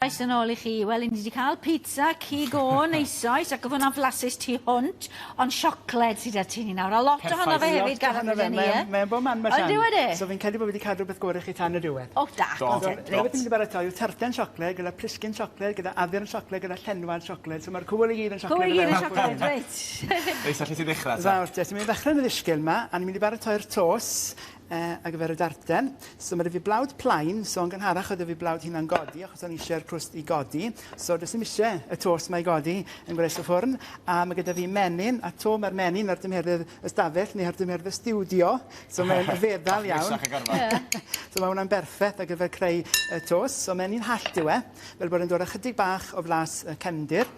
Oes yn ôl I chi. Wel, ni wedi cael pizza, cig o'n eisoes, ac oedd hwnna'n flasus tu hwnt, ond siocled sydd â ti ni nawr. A lot ohono fe hefyd, Gareth Richards. Mae'n bod man ma sian. Ond yw e? So fi'n credu bod wedi cadw beth gorau chi tan y diwedd. O, da. Rhaid wedi mynd i baratoi yw tarten siocled, gyda plisgyn siocled, gyda addurn siocled, gyda llenwad siocled. So mae'r cwbl I gyd yn siocled. Cwbl I gyd yn siocled, reit. Reis, allu ti ddechrau? Fawr, ti'n mynd i ddechrau yn y ddisgyl yma, a ni'n mynd I baratoi'r tos ar gyfer y darten. So mae 'da fi blawd plaen, so yn gynharach oedd 'da fi blawd hynna'n godi, achos o'n eisiau'r crwst I godi. So does ddim eisiau y tos mae I godi yn gwres y ffwrn. A mae gyda fi menyn, a to mae'r menyn ar dymheredd y stafell neu ar dymheredd y stiwdio. So mae'n feddal iawn. So mae hwnna'n berffaith ar gyfer creu y tos. So menyn hallt yw e, fel bod yn dod ychydig bach o flas cefndir.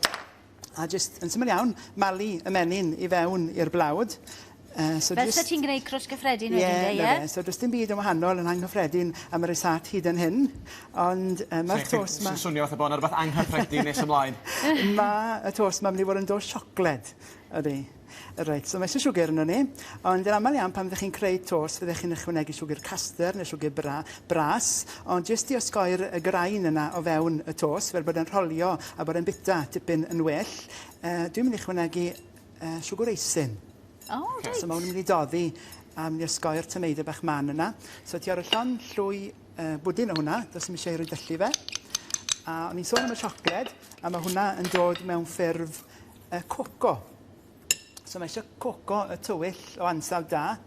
A jyst yn symud iawn, malu y menyn I fewn i'r blawd. Fel sa ti'n gwneud crws gyffredin wedyn, ie? So does dim byd yn wahanol yn anghyffredin am yr isat hyd yn hyn. Ond mae'r tos ma... Sy'n swnio fatha bod yna rhywbeth anghyffredin nes ymlaen. Mae y tos ma'n mynd I fod yn dos siocled, ydy. Reit, so mae eisiau siwgr yno ni. Ond yn aml iawn pan fyddech chi'n creu tos, fyddech chi'n ychwanegu siwgr caster neu siwgr bras. Ond jyst I osgoi'r y grain yna o fewn y tos, fel bod yn rolio a bod yn bita tipyn yn well, dwi'n mynd I ychwanegu siwgr eisyn. Reit. So mae hwn yn mynd I doddi a mynd I osgoi'r tomeidau bach man yna. So ti ar y llon llwy bwdyn o hwnna, does ddim eisiau rhoi dyllu fe. A o'n i'n sôn am y siocled, a mae hwnna yn dod mewn ffurf coco. So mae eisiau coco y tywyll o ansawd da.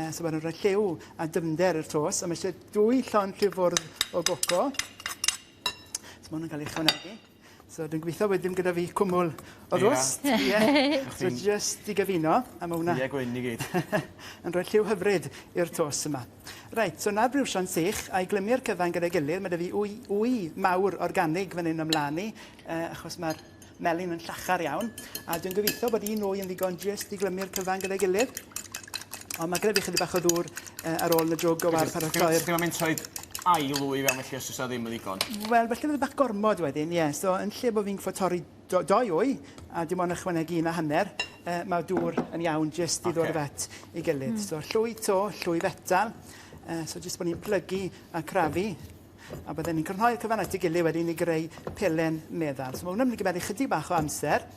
So mae'n rhoi lliw a dyfnder yr tos. A mae eisiau 2 llon lliw fwrdd o coco. So mae hwnna'n cael ei ychwanegu. So dwi'n gobeithio wedyn gyda fi cwmwl o rwst. So just I gyfuno. A mae hwnna... Ie, gwyn I gyd. yn rhoi lliw hyfryd i'r tos yma. Reit, so na'r briwsion sych, a'i glymu'r cyfan gyda'i gilydd. Mae 'da fi wy mawr organig fan hyn ymlaen I, achos mae'r melyn yn llachar iawn. A dwi'n gobeithio bod un wy yn ddigon just I glymu'r cyfan gyda'i gilydd. Ond mae gyda fi chydig bach o ddŵr ar ôl y jwg o war paratoi'r... Ddim yn mynd troed ail wy fewn felly os oes ddim yn ddigon? Wel, felly bydd bach gormod wedyn, ie. So, yn lle bod fi'n gyffo torri 2 wy, a dim ond ychwanegu 1 a hanner, mae dŵr yn iawn jyst I ddod y fet I gilydd. So, llwy to, llwy fetal. So, jyst bod ni'n plygu a crafu. A byddwn ni'n crynhoi'r cyfan at ei gilydd wedyn I greu pelen meddal. So, mae hwnna'n mynd I gymeru chydig bach o amser.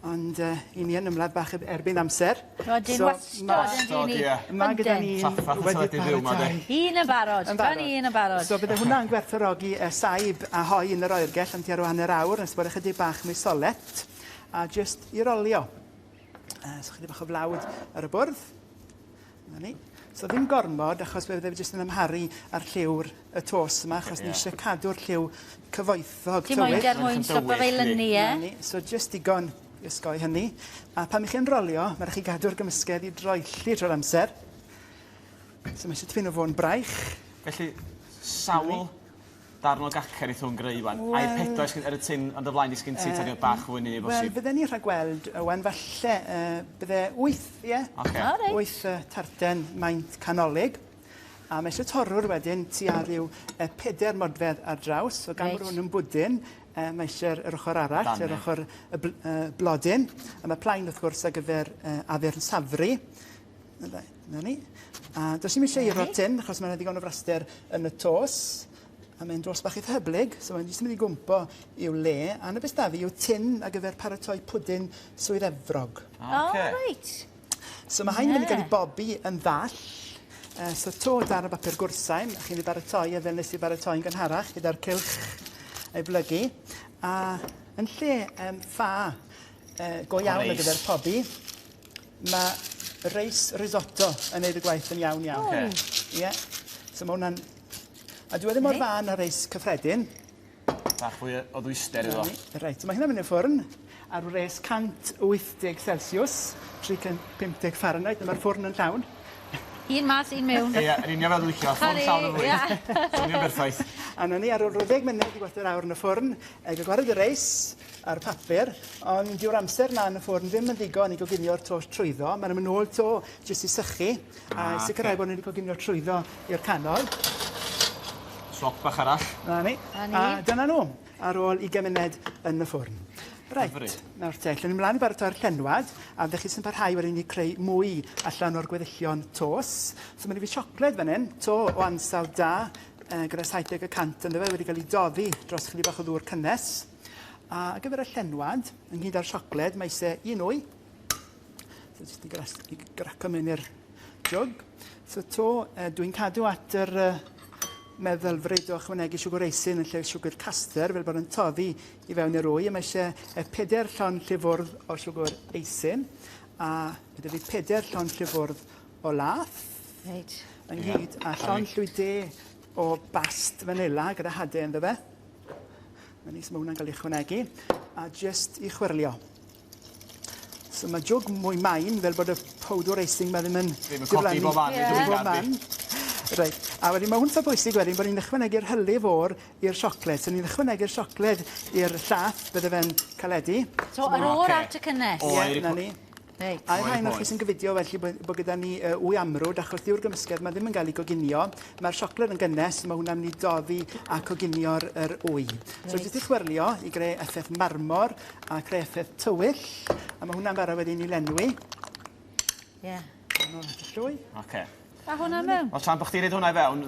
Ond I ni yn ymladd bach erbyn amser. Rodyn wastod yn Mae gyda ni wedi paratoi. Un yn barod. Un yn barod. So bydde hwnna'n gwerthfawrogi saib a hoi yn yr oergell am tua hanner awr, nes bod ychydig bach mwy solet. A just I rolio. So chydig bach o flawd ar y bwrdd. So ddim gormod, achos bydde fi jyst yn amharu ar lliw'r y tos yma, achos ni eisiau cadw'r lliw cyfoethog tywyll. Dim ond er mwyn stopo fe lynu, ie? So just digon I osgoi hynny. A pan ych chi'n rolio, mae rhaid chi gadw'r gymysgedd I droelli trwy'r amser. So mae eisiau tipyn o fôn braich. Felly, sawl darn o gacer I thw'n greu wan? A'i 4 ar y tin ond y flaen I sgyn ti tan i'r bach fwy ni bosib? Wel, bydde ni rhagweld, wan falle, bydde 8, ie? 8 tarten maint canolig. A mae eisiau torrwr wedyn tu ar ryw 4 modfedd ar draws. So gan bod hwn yn bwdyn, mae eisiau'r ochr arall, yr ochr blodyn. A mae plaen wrth gwrs ar gyfer addurn safri. Na ni. A does ddim eisiau i'r tin, achos mae'n ddigon o fraster yn y tos. A mae'n dos bach eitha hyblyg, so mae'n jyst yn mynd I gwmpo i'w le. A na beth da fi yw tin ar gyfer paratoi pwdyn swydd efrog. Reit. So mae hain yn mynd I gael I bobi yn ddall. So to dar o bapur gwrsain, a chi'n ei baratoi a fel nes I baratoi'n gynharach gyda'r cylch ei blygu. A yn lle ffa go iawn ar gyfer pobi, mae reis risotto yn neud y gwaith yn iawn iawn. So mae hwnna'n... A dwi wedi mor fan ar reis cyffredin. Bach fwy o ddwyster iddo. Reit, mae hynny'n mynd i'r ffwrn ar reis 180 Celsius, 350 Fahrenheit, mae'r ffwrn yn llawn. Un mas, un mewn. Ie, yn union fel dwi'n licio, ffwrn llawn o fwy. Swnio'n berffaith. A na ni ar ôl 10 munud I gwerthu'r awr yn y ffwrn, gwared y reis ar papur, ond dyw'r amser na yn y ffwrn ddim yn ddigon I goginio'r tos trwyddo. Mae'n mynd ôl to jyst I sychu, a sicrhau bod ni'n goginio trwyddo i'r canol. Swop bach arall. Na ni. A dyna nhw, ar ôl 20 munud yn y ffwrn. Reit, nawr te, lle ni mlaen I baratoi'r llenwad, a ddech chi sy'n parhau wedyn I creu mwy allan o'r gweddillion tos. So mae'n I fi siocled fan hyn, to o ansawd da, gyda 70% ynddo fe wedi cael ei doddi dros chydig bach o ddŵr cynnes. A ar gyfer y llenwad, ynghyd â'r siocled, mae eisiau 1 wy. So, jyst i graco mewn i'r jwg. So, dwi'n cadw at yr meddylfryd o ychwanegu siwgr eisyn yn lle siwgr caster, fel bod yn toddi i fewn i'r wy. Mae eisiau 4 llon llifwrdd o siwgr eisyn. A gyda fi 4 llon llifwrdd o lath. Reit. Ynghyd a llon llwyde o bast fanila gyda hadau ynddo fe. Mae hwnna'n cael ei ychwanegu. A jyst i chwirlio. So mae jwg mwy main, fel bod y powdwr eising ma ddim yn codi bob man. Reit. A wedyn mae hwn so bwysig wedyn bod ni'n ychwanegu'r hylif o'r i'r siocled. So ni'n ychwanegu'r siocled i'r llath, bydde fe'n caledu. So yr o'r at y cynnes? Ie, na ni. A rhain o'r chi sy'n gyfeidio felly bod gyda ni wy amrwd, achos diw'r gymysgedd mae ddim yn cael ei goginio. Mae'r siocled yn gynnes, mae hwnna'n mynd i doddi a coginio'r wy. So jyst i chwirlio i greu effaith marmor a creu effaith tywyll. A mae hwnna'n barod wedyn i lenwi. Ie. Llwy. Oce. A hwnna mewn? Wel, tan bod chdi'n neud hwnna i fewn,